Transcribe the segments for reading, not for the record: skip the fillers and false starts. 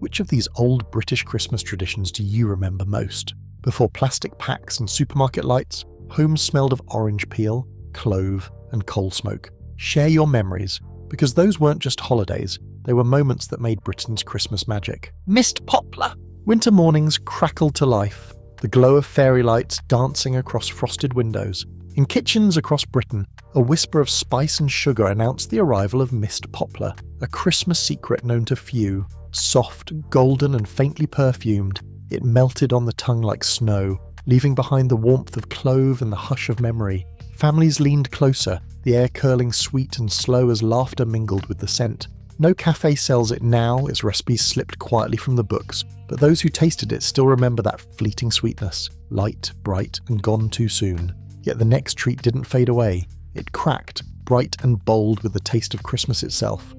Which of these old British Christmas traditions do you remember most? Before plastic packs and supermarket lights, homes smelled of orange peel, clove, and coal smoke. Share your memories, because those weren't just holidays, they were moments that made Britain's Christmas magic. Mist poplar! Winter mornings crackled to life, the glow of fairy lights dancing across frosted windows. In kitchens across Britain, a whisper of spice and sugar announced the arrival of mist poplar, a Christmas secret known to few. Soft, golden and faintly perfumed, it melted on the tongue like snow, leaving behind the warmth of clove and the hush of memory. Families leaned closer, the air curling sweet and slow as laughter mingled with the scent. No cafe sells it now, its recipes slipped quietly from the books, but those who tasted it still remember that fleeting sweetness, light, bright, and gone too soon. Yet the next treat didn't fade away. It cracked, bright and bold with the taste of Christmas itself.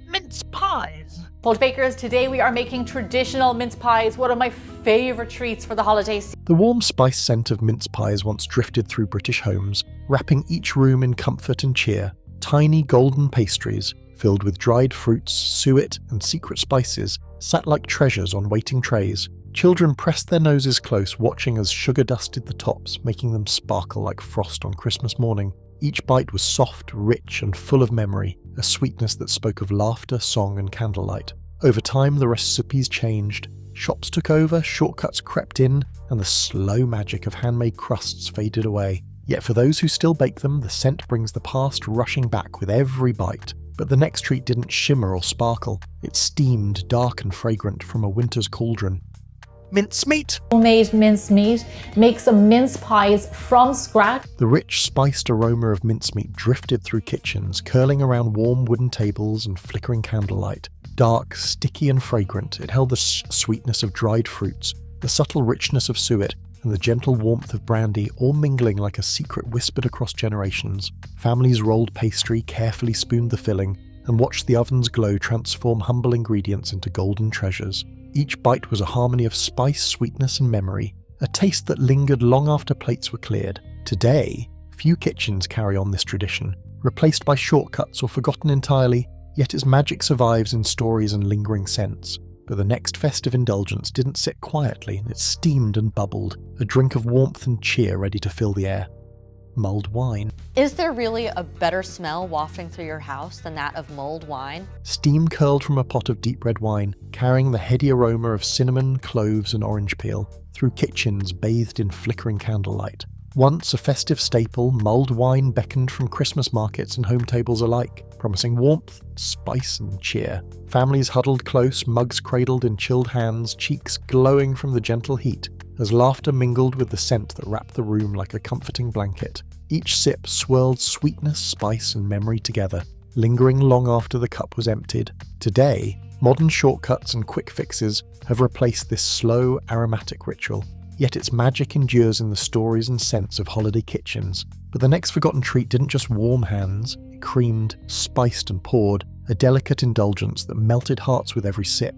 Mince pies! Bold Bakers, today we are making traditional mince pies, one of my favourite treats for the holidays. The warm spice scent of mince pies once drifted through British homes, wrapping each room in comfort and cheer. Tiny golden pastries, filled with dried fruits, suet, and secret spices, sat like treasures on waiting trays. Children pressed their noses close, watching as sugar dusted the tops, making them sparkle like frost on Christmas morning. Each bite was soft, rich, and full of memory, a sweetness that spoke of laughter, song, and candlelight. Over time, the recipes changed. Shops took over, shortcuts crept in, and the slow magic of handmade crusts faded away. Yet for those who still bake them, the scent brings the past rushing back with every bite. But the next treat didn't shimmer or sparkle. It steamed, dark and fragrant, from a winter's cauldron. Mincemeat! Homemade mincemeat. Make some mince pies from scratch. The rich, spiced aroma of mincemeat drifted through kitchens, curling around warm wooden tables and flickering candlelight. Dark, sticky and fragrant, it held the sweetness of dried fruits, the subtle richness of suet, and the gentle warmth of brandy, all mingling like a secret whispered across generations. Families rolled pastry, carefully spooned the filling, and watched the oven's glow transform humble ingredients into golden treasures. Each bite was a harmony of spice, sweetness, and memory, a taste that lingered long after plates were cleared. Today, few kitchens carry on this tradition, replaced by shortcuts or forgotten entirely, yet its magic survives in stories and lingering scents. But the next festive indulgence didn't sit quietly, it steamed and bubbled, a drink of warmth and cheer ready to fill the air. Mulled wine. Is there really a better smell wafting through your house than that of mulled wine? Steam curled from a pot of deep red wine, carrying the heady aroma of cinnamon, cloves and orange peel, through kitchens bathed in flickering candlelight. Once a festive staple, mulled wine beckoned from Christmas markets and home tables alike, promising warmth, spice and cheer. Families huddled close, mugs cradled in chilled hands, cheeks glowing from the gentle heat, as laughter mingled with the scent that wrapped the room like a comforting blanket. Each sip swirled sweetness, spice and memory together, lingering long after the cup was emptied. Today, modern shortcuts and quick fixes have replaced this slow, aromatic ritual. Yet its magic endures in the stories and scents of holiday kitchens. But the next forgotten treat didn't just warm hands, it creamed, spiced and poured, a delicate indulgence that melted hearts with every sip.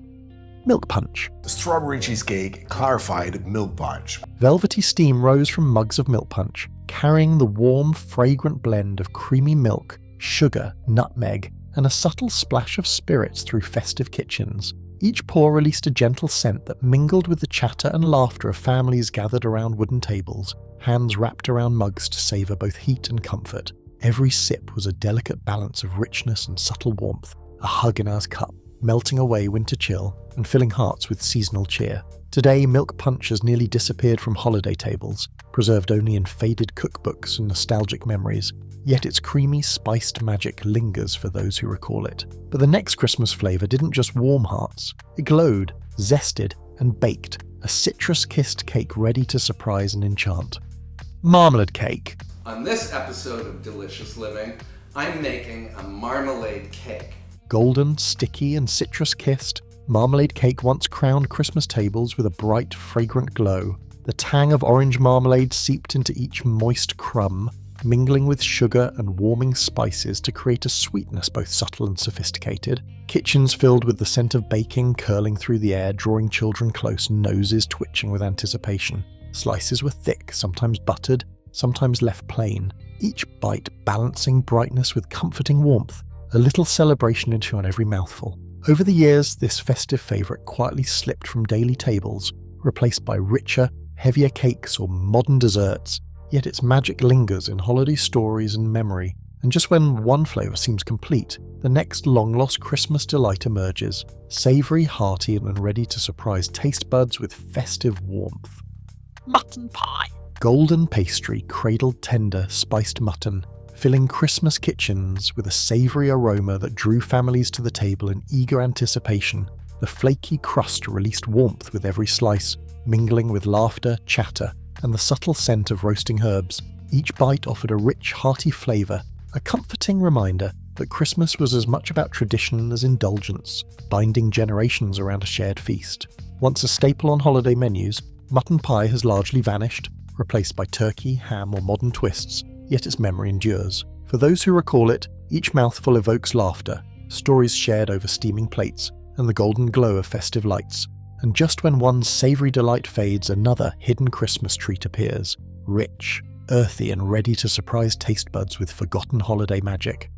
Milk punch. The strawberry cheesecake clarified milk punch. Velvety steam rose from mugs of milk punch, carrying the warm, fragrant blend of creamy milk, sugar, nutmeg, and a subtle splash of spirits through festive kitchens. Each pour released a gentle scent that mingled with the chatter and laughter of families gathered around wooden tables, hands wrapped around mugs to savour both heat and comfort. Every sip was a delicate balance of richness and subtle warmth, a hug in our cup, melting away winter chill and filling hearts with seasonal cheer. Today, milk punch has nearly disappeared from holiday tables, preserved only in faded cookbooks and nostalgic memories. Yet its creamy, spiced magic lingers for those who recall it. But the next Christmas flavour didn't just warm hearts. It glowed, zested, and baked, a citrus-kissed cake ready to surprise and enchant. Marmalade cake. On this episode of Delicious Living, I'm making a marmalade cake. Golden, sticky, and citrus-kissed, marmalade cake once crowned Christmas tables with a bright, fragrant glow. The tang of orange marmalade seeped into each moist crumb, mingling with sugar and warming spices to create a sweetness both subtle and sophisticated. Kitchens filled with the scent of baking curling through the air, drawing children close, noses twitching with anticipation. Slices were thick, sometimes buttered, sometimes left plain, each bite balancing brightness with comforting warmth, a little celebration into on every mouthful. Over the years, this festive favourite quietly slipped from daily tables, replaced by richer, heavier cakes or modern desserts, yet its magic lingers in holiday stories and memory, and just when one flavour seems complete, the next long-lost Christmas delight emerges, savoury, hearty and ready to surprise taste buds with festive warmth. Mutton pie! Golden pastry, cradled tender, spiced mutton, filling Christmas kitchens with a savoury aroma that drew families to the table in eager anticipation. The flaky crust released warmth with every slice, mingling with laughter, chatter, and the subtle scent of roasting herbs. Each bite offered a rich, hearty flavour, a comforting reminder that Christmas was as much about tradition as indulgence, binding generations around a shared feast. Once a staple on holiday menus, mutton pie has largely vanished, replaced by turkey, ham or modern twists, yet its memory endures. For those who recall it, each mouthful evokes laughter, stories shared over steaming plates, and the golden glow of festive lights. And just when one savoury delight fades, another hidden Christmas treat appears, rich, earthy and ready to surprise taste buds with forgotten holiday magic.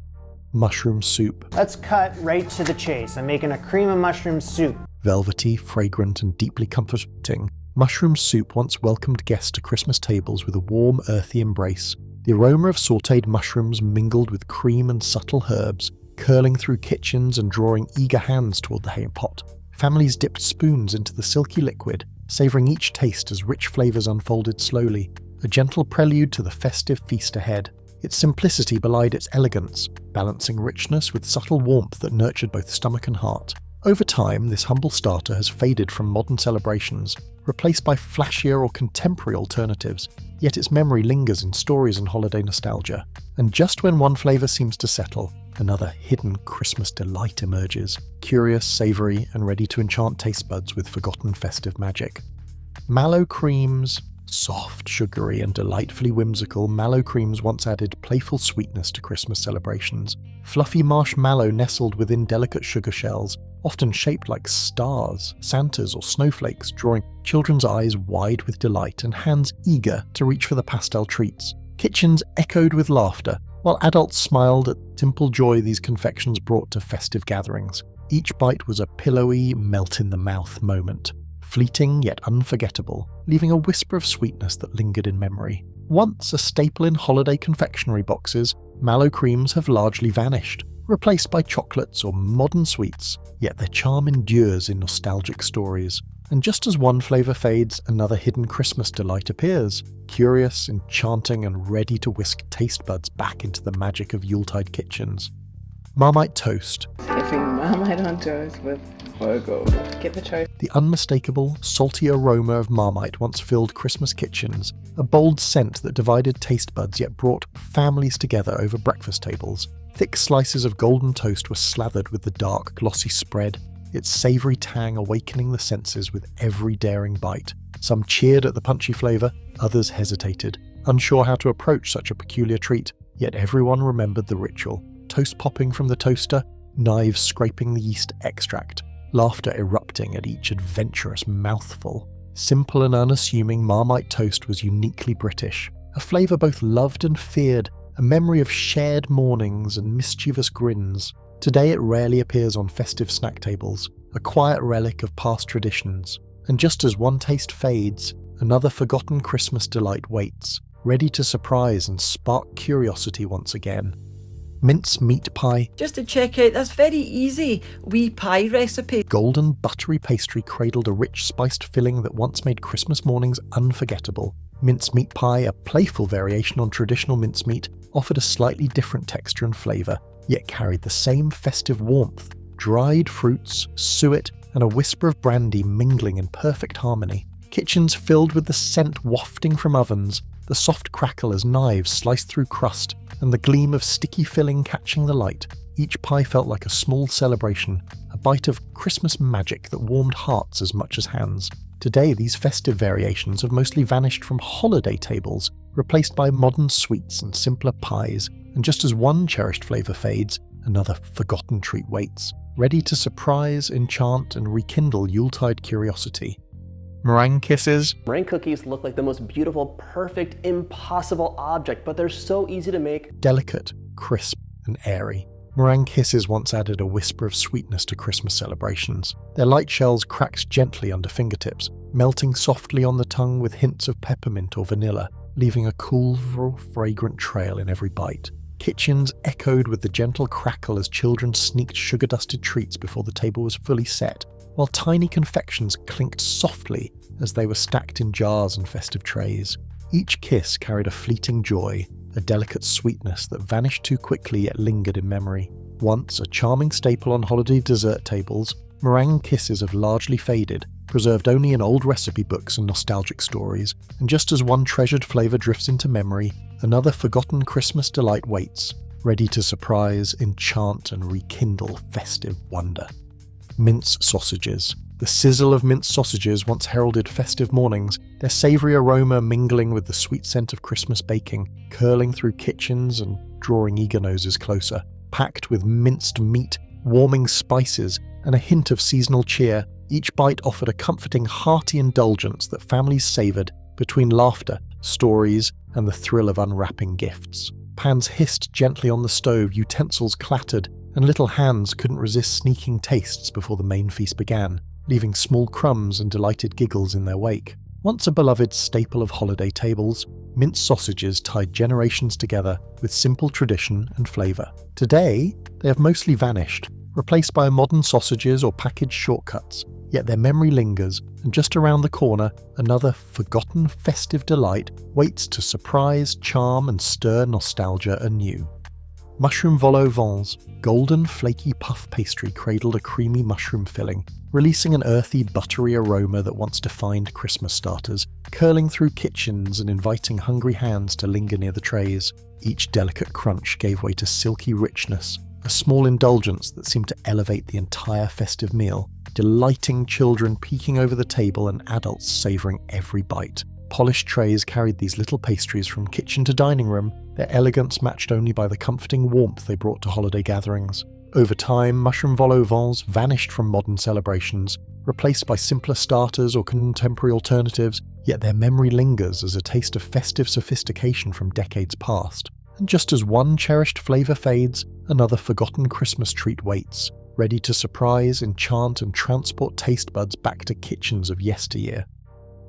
Mushroom soup. Let's cut right to the chase. I'm making a cream of mushroom soup. Velvety, fragrant and deeply comforting, mushroom soup once welcomed guests to Christmas tables with a warm, earthy embrace. The aroma of sautéed mushrooms mingled with cream and subtle herbs, curling through kitchens and drawing eager hands toward the ham pot. Families dipped spoons into the silky liquid, savouring each taste as rich flavours unfolded slowly, a gentle prelude to the festive feast ahead. Its simplicity belied its elegance, balancing richness with subtle warmth that nurtured both stomach and heart. Over time, this humble starter has faded from modern celebrations, replaced by flashier or contemporary alternatives, yet its memory lingers in stories and holiday nostalgia. And just when one flavour seems to settle, another hidden Christmas delight emerges, curious, savoury, and ready to enchant taste buds with forgotten festive magic. Mallow creams. Soft, sugary, and delightfully whimsical, mallow creams once added playful sweetness to Christmas celebrations. Fluffy marshmallow nestled within delicate sugar shells, often shaped like stars, Santas, or snowflakes, drawing children's eyes wide with delight and hands eager to reach for the pastel treats. Kitchens echoed with laughter, while adults smiled at the simple joy these confections brought to festive gatherings. Each bite was a pillowy, melt-in-the-mouth moment. Fleeting yet unforgettable, leaving a whisper of sweetness that lingered in memory. Once a staple in holiday confectionery boxes, mallow creams have largely vanished, replaced by chocolates or modern sweets, yet their charm endures in nostalgic stories. And just as one flavour fades, another hidden Christmas delight appears, curious, enchanting and ready to whisk taste buds back into the magic of Yuletide kitchens. Marmite toast. Dipping Marmite on toast with logo. Get the toast. The unmistakable, salty aroma of Marmite once filled Christmas kitchens, a bold scent that divided taste buds yet brought families together over breakfast tables. Thick slices of golden toast were slathered with the dark, glossy spread, its savoury tang awakening the senses with every daring bite. Some cheered at the punchy flavour, others hesitated, unsure how to approach such a peculiar treat, yet everyone remembered the ritual. Toast popping from the toaster, knives scraping the yeast extract, laughter erupting at each adventurous mouthful. Simple and unassuming Marmite toast was uniquely British, a flavour both loved and feared, a memory of shared mornings and mischievous grins. Today it rarely appears on festive snack tables, a quiet relic of past traditions. And just as one taste fades, another forgotten Christmas delight waits, ready to surprise and spark curiosity once again. Mince meat pie. Just to check out this very easy wee pie recipe. Golden buttery pastry cradled a rich spiced filling that once made Christmas mornings unforgettable. Mince meat pie, a playful variation on traditional mincemeat, offered a slightly different texture and flavour, yet carried the same festive warmth. Dried fruits, suet, and a whisper of brandy mingling in perfect harmony. Kitchens filled with the scent wafting from ovens, the soft crackle as knives sliced through crust, and the gleam of sticky filling catching the light. Each pie felt like a small celebration, a bite of Christmas magic that warmed hearts as much as hands. Today, these festive variations have mostly vanished from holiday tables, replaced by modern sweets and simpler pies, and just as one cherished flavour fades, another forgotten treat waits, ready to surprise, enchant, and rekindle Yuletide curiosity. Meringue kisses. Meringue cookies look like the most beautiful, perfect, impossible object, but they're so easy to make. Delicate, crisp, and airy. Meringue kisses once added a whisper of sweetness to Christmas celebrations. Their light shells cracked gently under fingertips, melting softly on the tongue with hints of peppermint or vanilla, leaving a cool, fragrant trail in every bite. Kitchens echoed with the gentle crackle as children sneaked sugar-dusted treats before the table was fully set, while tiny confections clinked softly as they were stacked in jars and festive trays. Each kiss carried a fleeting joy, a delicate sweetness that vanished too quickly yet lingered in memory. Once a charming staple on holiday dessert tables, meringue kisses have largely faded, preserved only in old recipe books and nostalgic stories, and just as one treasured flavour drifts into memory, another forgotten Christmas delight waits, ready to surprise, enchant and rekindle festive wonder. Mince sausages. The sizzle of minced sausages once heralded festive mornings, their savoury aroma mingling with the sweet scent of Christmas baking, curling through kitchens and drawing eager noses closer. Packed with minced meat, warming spices, and a hint of seasonal cheer, each bite offered a comforting, hearty indulgence that families savoured between laughter, stories, and the thrill of unwrapping gifts. Pans hissed gently on the stove, utensils clattered, and little hands couldn't resist sneaking tastes before the main feast began, leaving small crumbs and delighted giggles in their wake. Once a beloved staple of holiday tables, minced sausages tied generations together with simple tradition and flavour. Today, they have mostly vanished, replaced by modern sausages or packaged shortcuts, yet their memory lingers, and just around the corner, another forgotten festive delight waits to surprise, charm and stir nostalgia anew. Mushroom vol au vents, golden flaky puff pastry cradled a creamy mushroom filling, releasing an earthy, buttery aroma that once defined Christmas starters, curling through kitchens and inviting hungry hands to linger near the trays. Each delicate crunch gave way to silky richness, a small indulgence that seemed to elevate the entire festive meal, delighting children peeking over the table and adults savouring every bite. Polished trays carried these little pastries from kitchen to dining room, their elegance matched only by the comforting warmth they brought to holiday gatherings. Over time, mushroom vol au vents vanished from modern celebrations, replaced by simpler starters or contemporary alternatives, yet their memory lingers as a taste of festive sophistication from decades past. And just as one cherished flavour fades, another forgotten Christmas treat waits, ready to surprise, enchant and transport taste buds back to kitchens of yesteryear.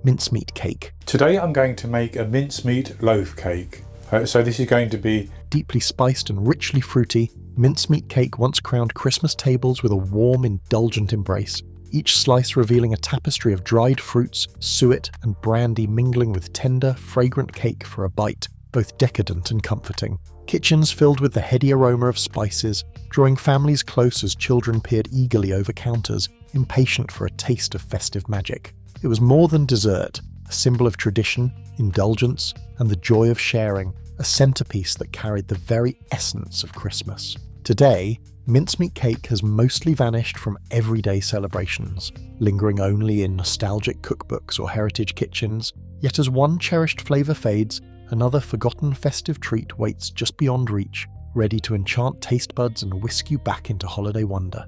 Mincemeat cake. Today I'm going to make a mincemeat loaf cake. So this is going to be deeply spiced and richly fruity. Mincemeat cake once crowned Christmas tables with a warm, indulgent embrace, each slice revealing a tapestry of dried fruits, suet and brandy mingling with tender, fragrant cake for a bite, both decadent and comforting. Kitchens filled with the heady aroma of spices, drawing families close as children peered eagerly over counters, impatient for a taste of festive magic. It was more than dessert, a symbol of tradition, indulgence, and the joy of sharing, a centerpiece that carried the very essence of Christmas. Today, mincemeat cake has mostly vanished from everyday celebrations, lingering only in nostalgic cookbooks or heritage kitchens, yet as one cherished flavour fades, another forgotten festive treat waits just beyond reach, ready to enchant taste buds and whisk you back into holiday wonder.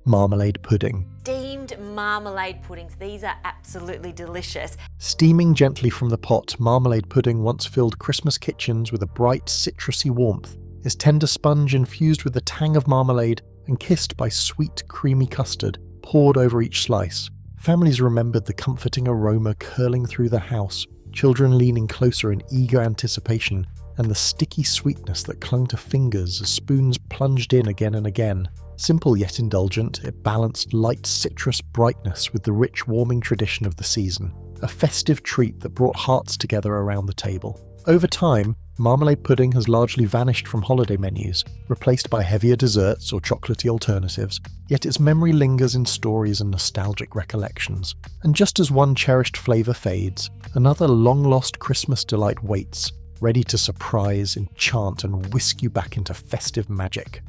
Marmalade pudding. Steamed marmalade puddings. These are absolutely delicious. Steaming gently from the pot, marmalade pudding once filled Christmas kitchens with a bright, citrusy warmth, its tender sponge infused with the tang of marmalade and kissed by sweet, creamy custard poured over each slice. Families remembered the comforting aroma curling through the house, children leaning closer in eager anticipation, and the sticky sweetness that clung to fingers as spoons plunged in again and again. Simple yet indulgent, it balanced light citrus brightness with the rich warming tradition of the season, a festive treat that brought hearts together around the table. Over time, marmalade pudding has largely vanished from holiday menus, replaced by heavier desserts or chocolatey alternatives, yet its memory lingers in stories and nostalgic recollections. And just as one cherished flavour fades, another long-lost Christmas delight waits, ready to surprise, enchant and whisk you back into festive magic.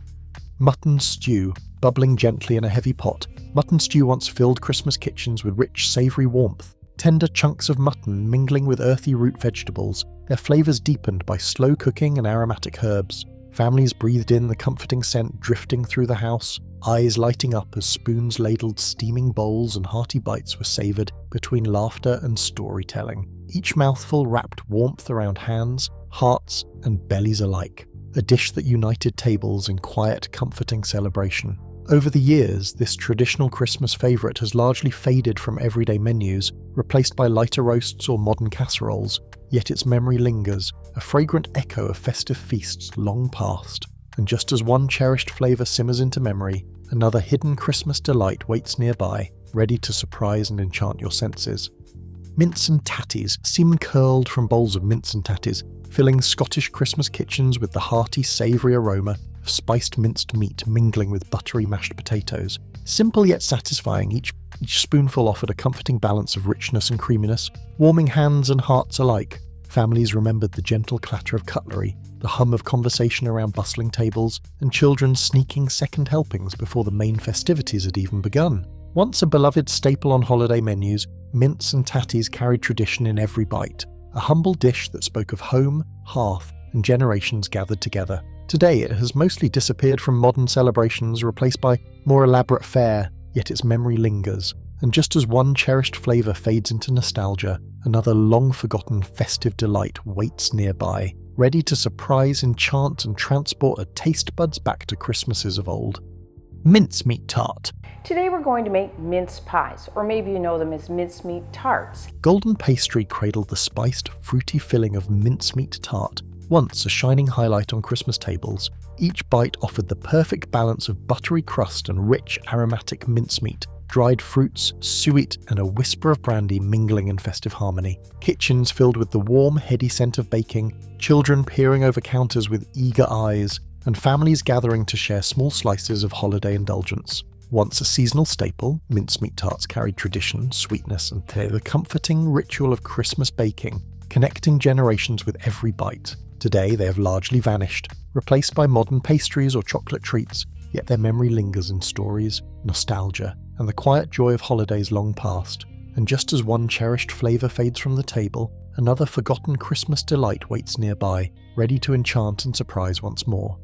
Mutton stew, bubbling gently in a heavy pot. Mutton stew once filled Christmas kitchens with rich, savoury warmth. Tender chunks of mutton mingling with earthy root vegetables, their flavours deepened by slow cooking and aromatic herbs. Families breathed in the comforting scent drifting through the house, eyes lighting up as spoons ladled steaming bowls and hearty bites were savoured between laughter and storytelling. Each mouthful wrapped warmth around hands, hearts and bellies alike. a dish that united tables in quiet, comforting celebration. Over the years, this traditional Christmas favourite has largely faded from everyday menus, replaced by lighter roasts or modern casseroles, yet its memory lingers, a fragrant echo of festive feasts long past. And just as one cherished flavour simmers into memory, another hidden Christmas delight waits nearby, ready to surprise and enchant your senses. Mince and tatties seem curled from bowls of mince and tatties, filling Scottish Christmas kitchens with the hearty, savoury aroma of spiced minced meat mingling with buttery mashed potatoes. Simple yet satisfying, each spoonful offered a comforting balance of richness and creaminess, warming hands and hearts alike. Families remembered the gentle clatter of cutlery, the hum of conversation around bustling tables, and children sneaking second helpings before the main festivities had even begun. Once a beloved staple on holiday menus, mince and tatties carried tradition in every bite, a humble dish that spoke of home, hearth, and generations gathered together. Today it has mostly disappeared from modern celebrations, replaced by more elaborate fare, yet its memory lingers. And just as one cherished flavour fades into nostalgia, another long-forgotten festive delight waits nearby, ready to surprise, enchant, and transport our taste buds back to Christmases of old. Mincemeat tart. Today we're going to make mince pies, or maybe you know them as mincemeat tarts. Golden pastry cradled the spiced, fruity filling of mincemeat tart, once a shining highlight on Christmas tables. Each bite offered the perfect balance of buttery crust and rich, aromatic mincemeat, dried fruits, suet, and a whisper of brandy mingling in festive harmony. Kitchens filled with the warm, heady scent of baking, children peering over counters with eager eyes, and families gathering to share small slices of holiday indulgence. Once a seasonal staple, mincemeat tarts carried tradition, sweetness, and the comforting ritual of Christmas baking, connecting generations with every bite. Today they have largely vanished, replaced by modern pastries or chocolate treats, yet their memory lingers in stories, nostalgia, and the quiet joy of holidays long past. And just as one cherished flavour fades from the table, another forgotten Christmas delight waits nearby, ready to enchant and surprise once more.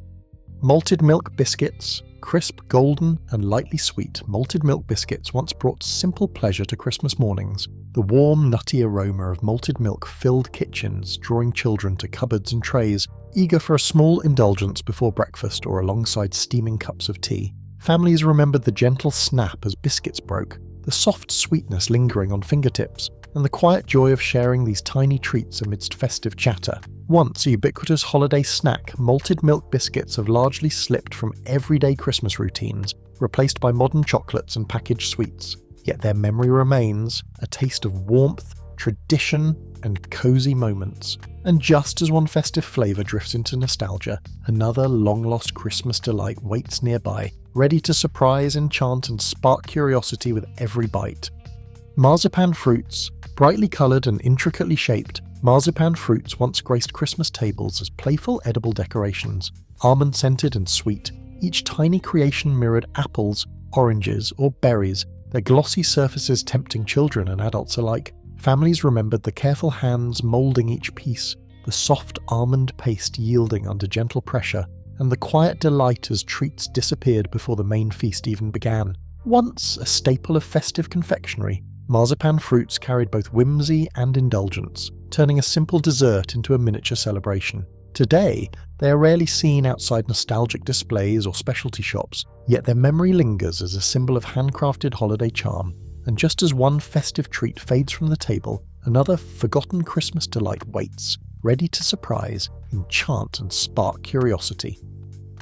Malted milk biscuits. Crisp, golden, and lightly sweet, malted milk biscuits once brought simple pleasure to Christmas mornings. The warm, nutty aroma of malted milk filled kitchens, drawing children to cupboards and trays, eager for a small indulgence before breakfast or alongside steaming cups of tea. Families remembered the gentle snap as biscuits broke, the soft sweetness lingering on fingertips, and the quiet joy of sharing these tiny treats amidst festive chatter. Once a ubiquitous holiday snack, malted milk biscuits have largely slipped from everyday Christmas routines, replaced by modern chocolates and packaged sweets. Yet their memory remains, a taste of warmth, tradition, and cozy moments. And just as one festive flavour drifts into nostalgia, another long-lost Christmas delight waits nearby, ready to surprise, enchant, and spark curiosity with every bite. Marzipan fruits. Brightly coloured and intricately shaped, marzipan fruits once graced Christmas tables as playful edible decorations. Almond-scented and sweet, each tiny creation mirrored apples, oranges, or berries, their glossy surfaces tempting children and adults alike. Families remembered the careful hands moulding each piece, the soft almond paste yielding under gentle pressure, and the quiet delight as treats disappeared before the main feast even began. Once a staple of festive confectionery, marzipan fruits carried both whimsy and indulgence, turning a simple dessert into a miniature celebration. Today, they are rarely seen outside nostalgic displays or specialty shops, yet their memory lingers as a symbol of handcrafted holiday charm. And just as one festive treat fades from the table, another forgotten Christmas delight waits, ready to surprise, enchant, and spark curiosity.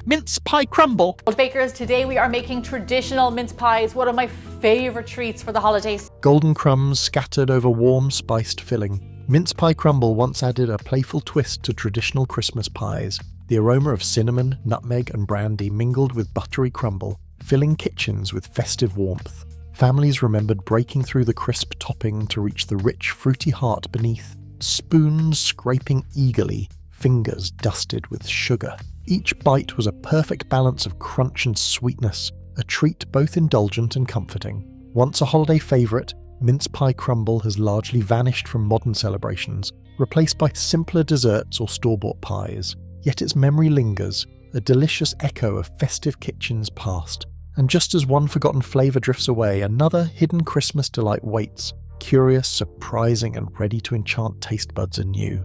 Mince pie crumble. Bakers, today we are making traditional mince pies, one of my favourite treats for the holidays. Golden crumbs scattered over warm, spiced filling. Mince pie crumble once added a playful twist to traditional Christmas pies. The aroma of cinnamon, nutmeg, and brandy mingled with buttery crumble, filling kitchens with festive warmth. Families remembered breaking through the crisp topping to reach the rich, fruity heart beneath, spoons scraping eagerly, fingers dusted with sugar. Each bite was a perfect balance of crunch and sweetness, a treat both indulgent and comforting. Once a holiday favourite, mince pie crumble has largely vanished from modern celebrations, replaced by simpler desserts or store-bought pies. Yet its memory lingers, a delicious echo of festive kitchens past. And just as one forgotten flavour drifts away, another hidden Christmas delight waits, curious, surprising, and ready to enchant taste buds anew.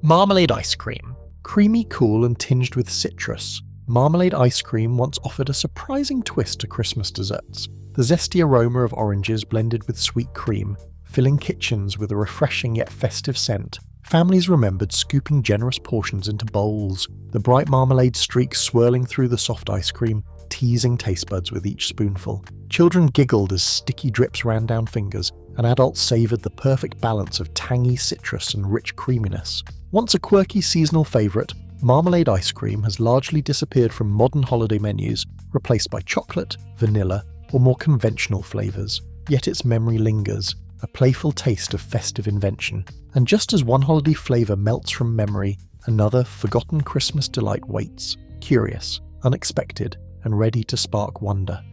Marmalade ice cream. Creamy, cool and tinged with citrus, marmalade ice cream once offered a surprising twist to Christmas desserts. The zesty aroma of oranges blended with sweet cream, filling kitchens with a refreshing yet festive scent. Families remembered scooping generous portions into bowls, the bright marmalade streaks swirling through the soft ice cream, teasing taste buds with each spoonful. Children giggled as sticky drips ran down fingers, and adults savoured the perfect balance of tangy citrus and rich creaminess. Once a quirky seasonal favourite, marmalade ice cream has largely disappeared from modern holiday menus, replaced by chocolate, vanilla, or more conventional flavours. Yet its memory lingers, a playful taste of festive invention. And just as one holiday flavour melts from memory, another forgotten Christmas delight waits, curious, unexpected, and ready to spark wonder.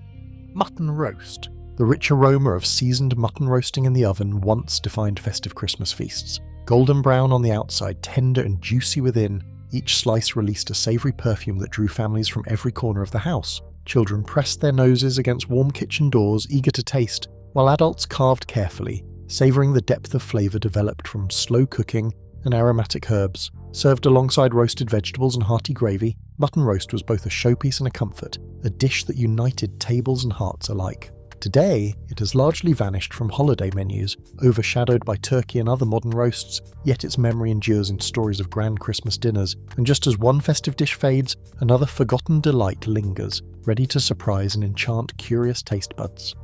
Mutton roast. The rich aroma of seasoned mutton roasting in the oven once defined festive Christmas feasts. Golden brown on the outside, tender and juicy within, each slice released a savoury perfume that drew families from every corner of the house. Children pressed their noses against warm kitchen doors, eager to taste, while adults carved carefully, savouring the depth of flavour developed from slow cooking and aromatic herbs. Served alongside roasted vegetables and hearty gravy, mutton roast was both a showpiece and a comfort, a dish that united tables and hearts alike. Today, it has largely vanished from holiday menus, overshadowed by turkey and other modern roasts, yet its memory endures in stories of grand Christmas dinners, and just as one festive dish fades, another forgotten delight lingers, ready to surprise and enchant curious taste buds.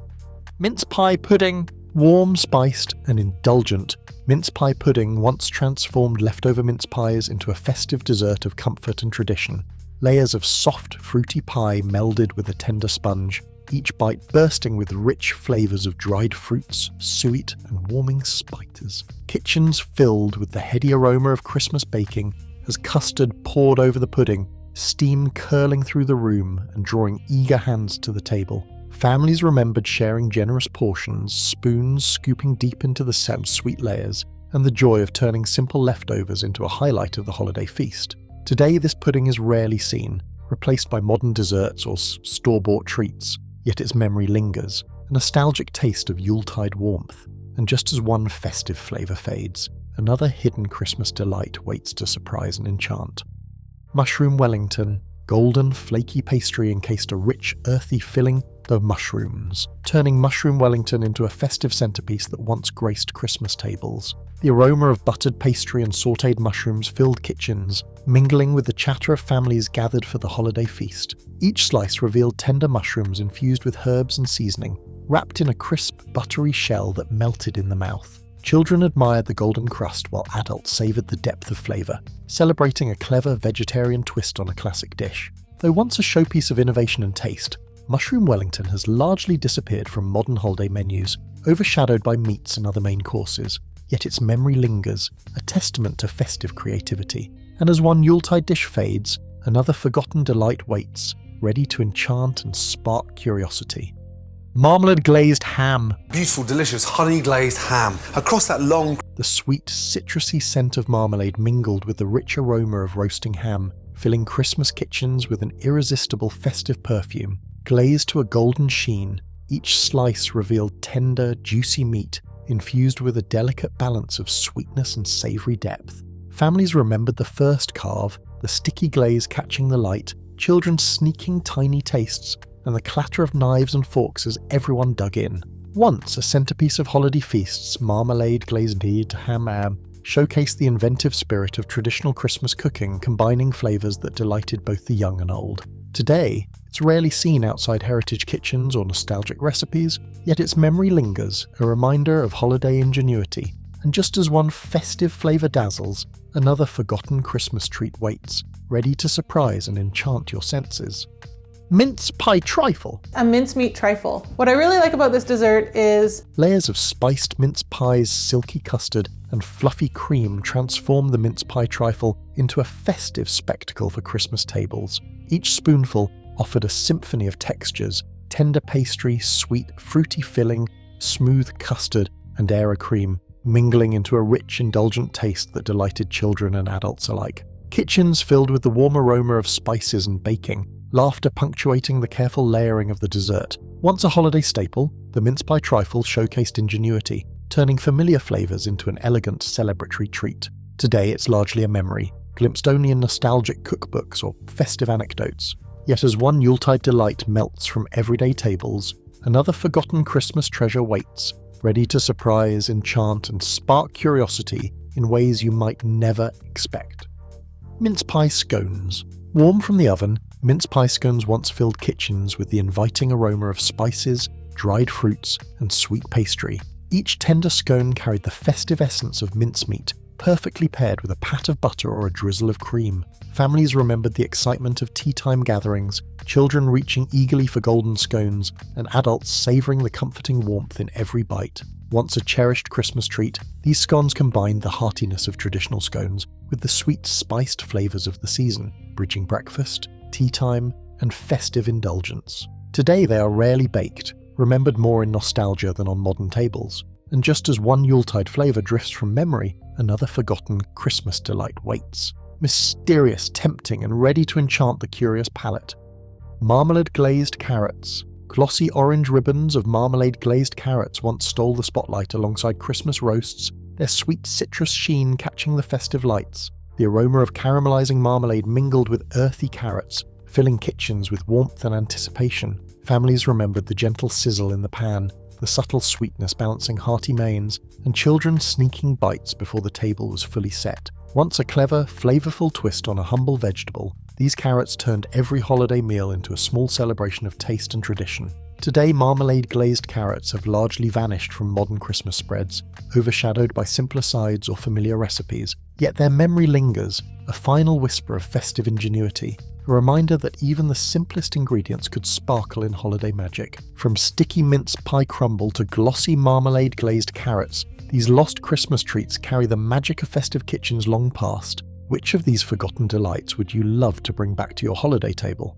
Mince pie pudding. Warm, spiced, and indulgent, mince pie pudding once transformed leftover mince pies into a festive dessert of comfort and tradition. Layers of soft, fruity pie melded with a tender sponge, each bite bursting with rich flavours of dried fruits, suet, and warming spices. Kitchens filled with the heady aroma of Christmas baking as custard poured over the pudding, steam curling through the room and drawing eager hands to the table. Families remembered sharing generous portions, spoons scooping deep into the sweet layers, and the joy of turning simple leftovers into a highlight of the holiday feast. Today, this pudding is rarely seen, replaced by modern desserts or store-bought treats, yet its memory lingers, a nostalgic taste of Yuletide warmth. And just as one festive flavour fades, another hidden Christmas delight waits to surprise and enchant. Mushroom Wellington, golden, flaky pastry encased a rich, earthy filling of mushrooms, turning Mushroom Wellington into a festive centerpiece that once graced Christmas tables. The aroma of buttered pastry and sautéed mushrooms filled kitchens, mingling with the chatter of families gathered for the holiday feast. Each slice revealed tender mushrooms infused with herbs and seasoning, wrapped in a crisp, buttery shell that melted in the mouth. Children admired the golden crust while adults savoured the depth of flavour, celebrating a clever vegetarian twist on a classic dish. Though once a showpiece of innovation and taste, Mushroom Wellington has largely disappeared from modern holiday menus, overshadowed by meats and other main courses, yet its memory lingers, a testament to festive creativity. And as one Yuletide dish fades, another forgotten delight waits, ready to enchant and spark curiosity. Marmalade glazed ham. Beautiful, delicious honey glazed ham. Across that long... The sweet, citrusy scent of marmalade mingled with the rich aroma of roasting ham, filling Christmas kitchens with an irresistible festive perfume. Glazed to a golden sheen, each slice revealed tender, juicy meat, infused with a delicate balance of sweetness and savoury depth. Families remembered the first carve, the sticky glaze catching the light, children sneaking tiny tastes, and the clatter of knives and forks as everyone dug in. Once a centerpiece of holiday feasts, marmalade glazed ham showcased the inventive spirit of traditional Christmas cooking, combining flavours that delighted both the young and old. Today, it's rarely seen outside heritage kitchens or nostalgic recipes, yet its memory lingers, a reminder of holiday ingenuity. And just as one festive flavour dazzles, another forgotten Christmas treat waits, ready to surprise and enchant your senses. Mince pie trifle. A mincemeat trifle. What I really like about this dessert is layers of spiced mince pie's silky custard and fluffy cream transform the mince pie trifle into a festive spectacle for Christmas tables. Each spoonful offered a symphony of textures: tender pastry, sweet, fruity filling, smooth custard, and air cream, mingling into a rich, indulgent taste that delighted children and adults alike. Kitchens filled with the warm aroma of spices and baking, laughter punctuating the careful layering of the dessert. Once a holiday staple, the mince pie trifle showcased ingenuity, turning familiar flavours into an elegant celebratory treat. Today it's largely a memory, glimpsed only in nostalgic cookbooks or festive anecdotes. Yet as one Yuletide delight melts from everyday tables, another forgotten Christmas treasure waits, ready to surprise, enchant, and spark curiosity in ways you might never expect. Mince pie scones. Warm from the oven, mince pie scones once filled kitchens with the inviting aroma of spices, dried fruits, and sweet pastry. Each tender scone carried the festive essence of mincemeat, perfectly paired with a pat of butter or a drizzle of cream. Families remembered the excitement of tea-time gatherings, children reaching eagerly for golden scones, and adults savouring the comforting warmth in every bite. Once a cherished Christmas treat, these scones combined the heartiness of traditional scones with the sweet, spiced flavours of the season, bridging breakfast, tea time, and festive indulgence. Today they are rarely baked, remembered more in nostalgia than on modern tables. And just as one Yuletide flavour drifts from memory, another forgotten Christmas delight waits. Mysterious, tempting, and ready to enchant the curious palate. Marmalade glazed carrots. Glossy orange ribbons of marmalade glazed carrots once stole the spotlight alongside Christmas roasts, their sweet citrus sheen catching the festive lights. The aroma of caramelizing marmalade mingled with earthy carrots, filling kitchens with warmth and anticipation. Families remembered the gentle sizzle in the pan, the subtle sweetness balancing hearty mains, and children sneaking bites before the table was fully set. Once a clever, flavourful twist on a humble vegetable, these carrots turned every holiday meal into a small celebration of taste and tradition. Today, marmalade-glazed carrots have largely vanished from modern Christmas spreads, overshadowed by simpler sides or familiar recipes, yet their memory lingers, a final whisper of festive ingenuity, a reminder that even the simplest ingredients could sparkle in holiday magic. From sticky mince pie crumble to glossy marmalade-glazed carrots, these lost Christmas treats carry the magic of festive kitchens long past. Which of these forgotten delights would you love to bring back to your holiday table?